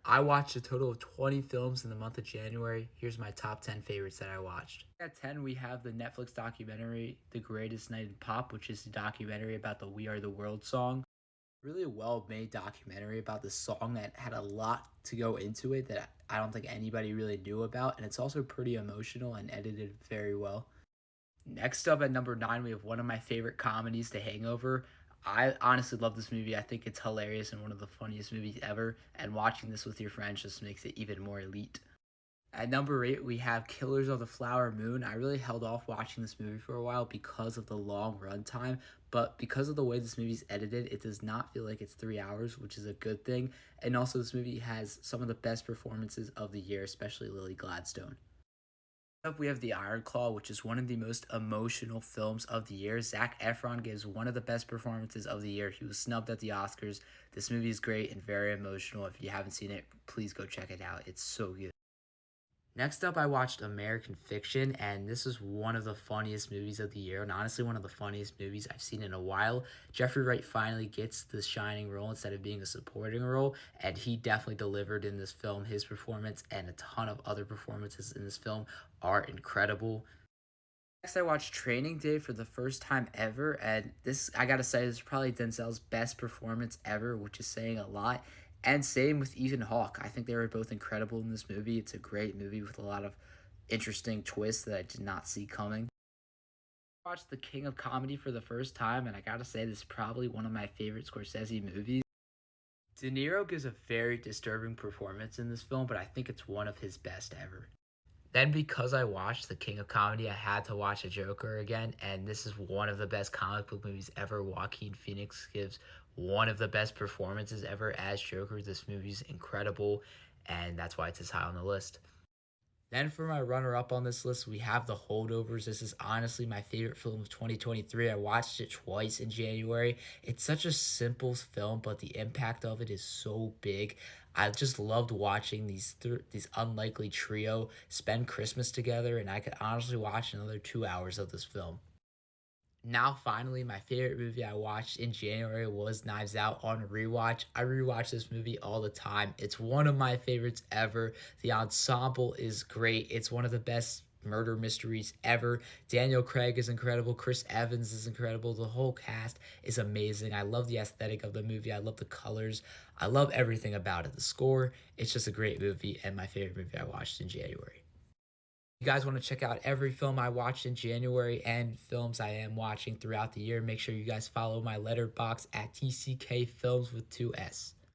I watched a total of 20 films in the month of January. Here's my top 10 favorites that I watched. At 10, we have the Netflix documentary, The Greatest Night in Pop, which is a documentary about the We Are the World song. Really a well made documentary about the song that had a lot to go into it that I don't think anybody really knew about. And it's also pretty emotional and edited very well. Next up at number 9, we have one of my favorite comedies, The Hangover. I honestly love this movie. I think it's hilarious and one of the funniest movies ever, and watching this with your friends just makes it even more elite. At number 8, we have Killers of the Flower Moon. I really held off watching this movie for a while because of the long runtime, but because of the way this movie's edited, it does not feel like it's 3 hours, which is a good thing. And also, this movie has some of the best performances of the year, especially Lily Gladstone. Up, we have The Iron Claw, which is one of the most emotional films of the year. Zac Efron gives one of the best performances of the year. He was snubbed at the Oscars. This movie is great and very emotional. If you haven't seen it, please go check it out. It's so good. Next up, I watched American Fiction, and this is one of the funniest movies of the year, and honestly, one of the funniest movies I've seen in a while. Jeffrey Wright finally gets the shining role instead of being a supporting role, and he definitely delivered in this film. His performance and a ton of other performances in this film are incredible. Next, I watched Training Day for the first time ever, and this, I gotta say, this is probably Denzel's best performance ever, which is saying a lot. And same with Ethan Hawke. I think they were both incredible in this movie. It's a great movie with a lot of interesting twists that I did not see coming. I watched The King of Comedy for the first time, and I gotta say, this is probably one of my favorite Scorsese movies. De Niro gives a very disturbing performance in this film, but I think it's one of his best ever. Then, because I watched The King of Comedy, I had to watch The Joker again, and this is one of the best comic book movies ever. Joaquin Phoenix gives one of the best performances ever as Joker. This movie's incredible, and that's why it's as high on the list. Then for my runner-up on this list, we have The Holdovers. This is honestly my favorite film of 2023. I watched it twice in January. It's such a simple film, but the impact of it is so big. I just loved watching these unlikely trio spend Christmas together, and I could honestly watch another 2 hours of this film. Now, finally, my favorite movie I watched in January was Knives Out on rewatch. I rewatch this movie all the time. It's one of my favorites ever. The ensemble is great. It's one of the best murder mysteries ever. Daniel Craig is incredible. Chris Evans is incredible. The whole cast is amazing. I love the aesthetic of the movie. I love the colors. I love everything about it. The score, it's just a great movie and my favorite movie I watched in January. You guys want to check out every film I watched in January and films I am watching throughout the year, make sure you guys follow my letterbox at TCK Films with 2S.